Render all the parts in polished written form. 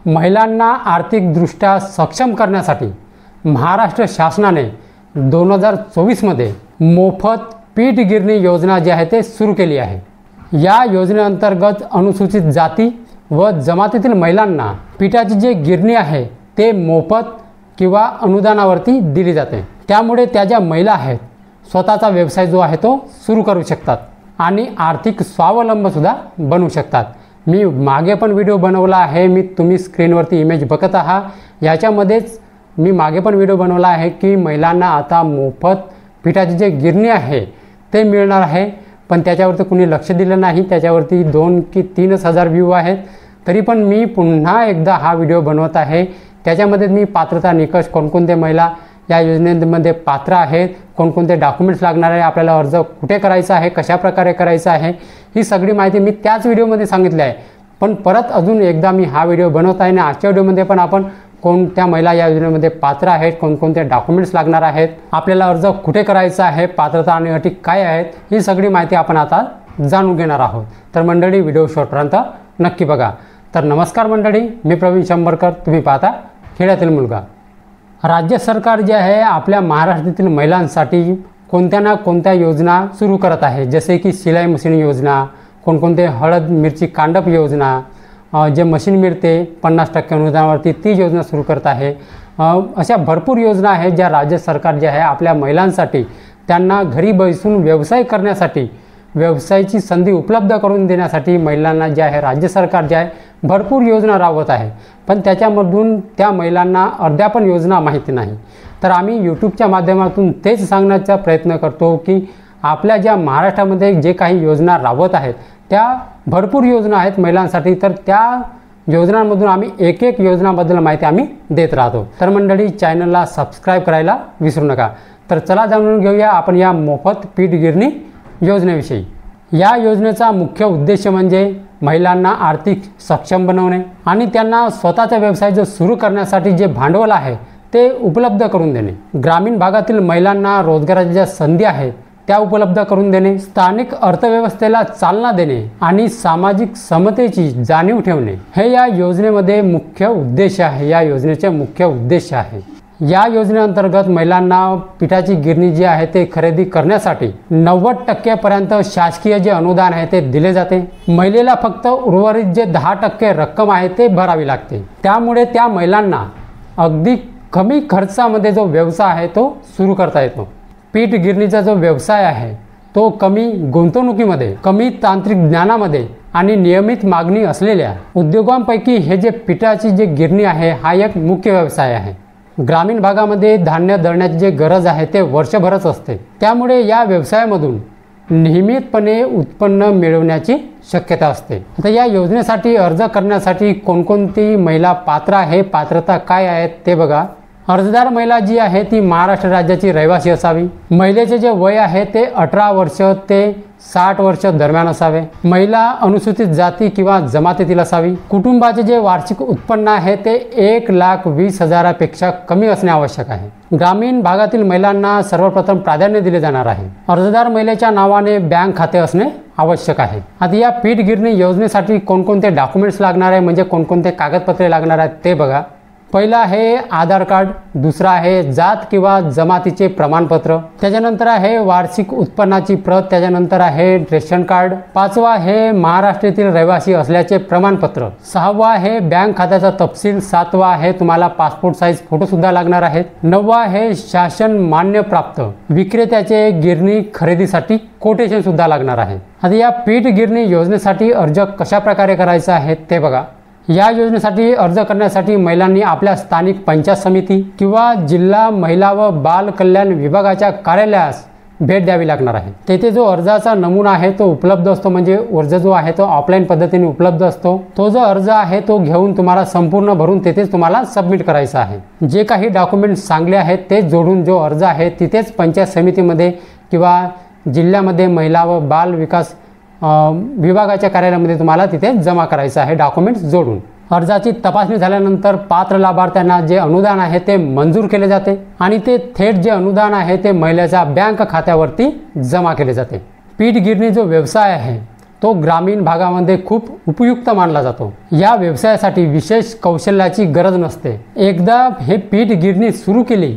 महिलांना आर्थिकदृष्ट्या सक्षम करण्यासाठी महाराष्ट्र शासनाने 2024 मध्ये मोफत पीठ गिरणी योजना जी आहे ते सुरू केली आहे। या योजनेअंतर्गत अनुसूचित जाती व जमातीतील महिलांना पिठाची जी गिरणी आहे ते मोफत किंवा अनुदानावरती दिली जाते। त्यामुळे त्या ज्या महिला आहेत स्वतःचा व्यवसाय जो आहे तो सुरू करू शकतात आणि आर्थिक स्वावलंब सुद्धा बनू शकतात। मी मागे पण व्हिडिओ बनवला आहे, तुम्ही स्क्रीनवरती इमेज बघत आहात। याच्यामध्येच मी मागे पण व्हिडिओ बनवला आहे की महिलांना आता मोफत पिठाची जी गिरणी आहे ते मिळणार आहे, पण त्याच्यावरती कुणी लक्ष दिलं नाही। त्याच्यावरती 2 की 3 हजार व्ह्यू आहेत, तरी पण मी पुन्हा एकदा हा व्हिडिओ बनवत आहे। त्याच्यामध्ये मी पात्रता निकष, कोणकोणते महिला या योजनेमध्ये पात्र आहेत, कोणकोणते डॉक्युमेंट्स लागणार आहे, आपल्याला अर्ज कुठे करायचा आहे, कशा प्रकारे करायचा आहे, ही सगळी माहिती मी त्याच व्हिडिओमध्ये सांगितली आहे। पण परत अजून एकदा मी हा व्हिडिओ बनवत आहे आणि आजच्या व्हिडिओमध्ये पण आपण कोणत्या महिला या योजनेमध्ये पात्र आहेत, कोणकोणते डॉक्युमेंट्स लागणार आहेत, आपल्याला अर्ज कुठे करायचा आहे, पात्रता आणि अटी काय आहेत, ही सगळी माहिती आपण आता जाणून घेणार आहोत। तर मंडळी, व्हिडिओ शेवटपर्यंत नक्की बघा। तर नमस्कार मंडळी, मी प्रवीण शंभरकर, तुम्ही पाहता खेड्यातील मुलगा। राज्य सरकार जे आहे आपल्या महाराष्ट्रातील महिलांसाठी कोणत्या ना कोणत्या योजना सुरू करत आहे, जसे की शिलाई मशीन योजना, कोणकोणते हळद मिरची कांडप योजना, जे मशीन मिळते 50% अनुदानावरती ती योजना सुरू करत आहे। अशा भरपूर योजना आहेत ज्या राज्य सरकार जे आहे आपल्या महिलांसाठी, त्यांना घरी बसून व्यवसाय करण्यासाठी, व्यवसायाची संधी उपलब्ध करून देण्यासाठी महिलांना जे आहे राज्य सरकार जे आहे भरपूर योजना राबवत आहे। पण त्याच्यामधून त्या महिलांना अर्ध्या पण योजना माहिती नाही। तर आम्ही यूट्यूबच्या माध्यमातून तेच सांगण्याचा प्रयत्न करतो की आपल्या ज्या महाराष्ट्रामध्ये जे काही योजना राबवत आहेत त्या भरपूर योजना आहेत महिलांसाठी, तर त्या योजनांमधून आम्ही एक एक योजनाबद्दल माहिती आम्ही देत राहतो। तर मंडळी, चॅनलला सबस्क्राईब करायला विसरू नका। तर चला जाणून घेऊया आपण या मोफत पीठ गिरणी योजनेविषयी। या योजनेचा मुख्य उद्देश म्हणजे महिलांना आर्थिक सक्षम बनवणे आणि त्यांना स्वतःचा व्यवसाय जो सुरू करण्यासाठी जे भांडवल आहे ते उपलब्ध करून देणे, ग्रामीण भागातील महिलांना रोजगाराच्या ज्या संधी आहेत त्या उपलब्ध करून देणे, स्थानिक अर्थव्यवस्थेला चालना देणे आणि सामाजिक समतेची जाणीव ठेवणे, हे या योजनेमध्ये मुख्य उद्देश आहे। या योजनेचे मुख्य उद्देश आहे। या योजनेअंतर्गत महिलांना पिठाची गिरणी जी आहे ते खरेदी करण्यासाठी 90% पर्यंत शासकीय जे अनुदान आहे ते दिले जाते। महिलेला फक्त उर्वरित जे 10% रक्कम आहे ते भरावी लागते। त्यामुळे त्या महिलांना अगदी कमी खर्चामध्ये जो व्यवसाय आहे तो सुरू करता येतो। पीठ गिरणीचा जो व्यवसाय आहे तो कमी गुंतवणुकीमध्ये, कमी तांत्रिक ज्ञानामध्ये आणि नियमित मागणी असलेल्या उद्योगांपैकी हे जे पिठाची जी गिरणी आहे हा एक मुख्य व्यवसाय आहे। ग्रामीण भागामध्ये धान्य दळण्याची जी गरज आहे ते वर्षभरच असते, त्यामुळे या व्यवसायामधून नियमितपणे उत्पन्न मिळवण्याची शक्यता असते। आता या योजनेसाठी अर्ज करण्यासाठी कोणकोणती महिला पात्र आहे, पात्रता काय आहे ते बघा। अर्जदार महिला जी आहे ती महाराष्ट्र राज्याची रहिवासी असावी। महिलेचे जे वय आहे ते 18 वर्ष ते 60 वर्ष दरम्यान असावे। महिला अनुसूचित जाती किंवा जमातीतील असावी। कुटुंबाचे जे वार्षिक उत्पन्न आहे ते 1,20,000 पेक्षा कमी असणे आवश्यक आहे। ग्रामीण भागातील महिलांना सर्वप्रथम प्राधान्य दिले जाणार आहे। अर्जदार महिलेच्या नावाने बँक खाते असणे आवश्यक आहे। आता या पीठ गिरणी योजनेसाठी कोणकोणते डॉक्युमेंट्स लागणार आहे, म्हणजे कोणकोणते कागदपत्रे लागणार आहेत ते बघा। पहिला आहे आधार कार्ड, दुसरा आहे जात किंवा जमातीचे प्रमाणपत्र, त्याच्यानंतर आहे वार्षिक उत्पन्नाची प्रत, त्याच्यानंतर आहे रेशन कार्ड, पाचवा आहे महाराष्ट्रातील रहिवासी असल्याचे प्रमाणपत्र, सहावा आहे बँक खात्याचा तपशील, सातवा आहे तुम्हाला पासपोर्ट साईज फोटो सुद्धा लागणार आहेत, नववा आहे शासन मान्य प्राप्त विक्रेत्याचे गिरणी खरेदीसाठी कोटेशन सुद्धा लागणार आहे। आता या पीठ गिरणी योजनेसाठी अर्ज कशा प्रकारे करायचा आहे ते बघा। या योजनेसाठी अर्ज करण्यासाठी महिलांनी आपल्या स्थानिक पंचायत समिती किंवा जिल्हा महिला व बाल कल्याण विभागाच्या कार्यालयास भेट द्यावी लागणार आहे। तेथे जो अर्जाचा नमुना आहे तो उपलब्ध असतो, म्हणजे अर्ज जो आहे तो ऑफलाईन पद्धतीने उपलब्ध असतो। तो जो अर्ज आहे तो घेऊन तुम्हाला संपूर्ण भरून तेथेच तुम्हाला सबमिट करायचा आहे। जे काही डॉक्युमेंट्स चांगले आहेत ते जोडून जो अर्ज आहे तिथेच पंचायत समितीमध्ये किंवा जिल्ह्यामध्ये महिला व बाल विकास विभागाच्या कार्यालयामध्ये तुम्हाला तिथे जमा करायचं आहे डॉक्युमेंट्स जोडून। अर्जाची तपासणी झाल्यानंतर पात्र लाभार्थ्यांना जे अनुदान आहे ते मंजूर केले जाते आणि ते थेट जे अनुदान आहे ते महिलेच्या बँक खात्यावरती जमा केले जाते। पीठ गिरणी जो व्यवसाय आहे तो ग्रामीण भागामध्ये खूप उपयुक्त मानला जातो। या व्यवसायासाठी विशेष कौशल्याची गरज नसते। एकदा हे पीठ गिरणी सुरू केली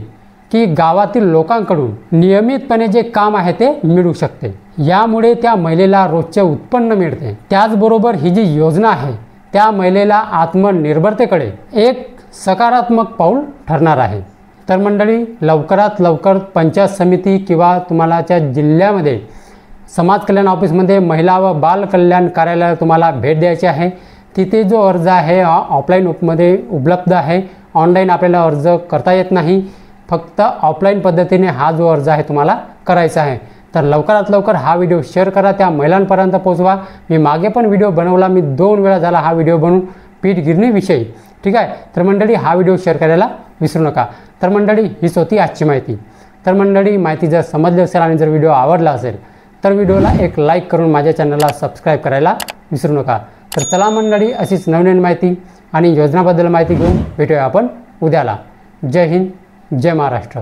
की गावातील लोकांकडून नियमितपणे जे काम आहे ते मिळू शकते। यामुळे त्या महिलेला रोजचे उत्पन्न मिळते। त्याचबरोबर ही जी योजना आहे त्या महिलेला आत्मनिर्भरतेकडे एक सकारात्मक पाऊल ठरणार आहे। तर मंडळी, लवकरात लवकर पंचायत समिती किंवा तुम्हाला त्या जिल्ह्यामध्ये समाज कल्याण ऑफिसमध्ये महिला व बाल कल्याण कार्यालयाला तुम्हाला भेट द्यायची आहे। तिथे जो अर्ज आहे ऑफलाईनमध्ये उपलब्ध आहे। ऑनलाईन आपल्याला अर्ज करता येत नाही, फक्त ऑफलाईन पद्धतीने हा जो अर्ज आहे तुम्हाला करायचा आहे। तर लवकरात लवकर हा व्हिडिओ शेअर करा, त्या महिलांपर्यंत पोहोचवा। मी मागे पण व्हिडिओ बनवला, मी 2 वेळा झाला हा व्हिडिओ बनवून पीठ गिरणीविषयी, ठीक आहे। तर मंडळी, हा व्हिडिओ शेअर करायला विसरू नका। तर मंडळी, हीच होती आजची माहिती। तर मंडळी, माहिती जर समजली असेल आणि जर व्हिडिओ आवडला असेल तर व्हिडिओला एक लाईक करून माझ्या चॅनलला सबस्क्राईब करायला विसरू नका। तर चला मंडळी, अशीच नवीन माहिती आणि योजनाबद्दल माहिती घेऊन भेटूया आपण उद्याला। जय हिंद, जय महाराष्ट्र।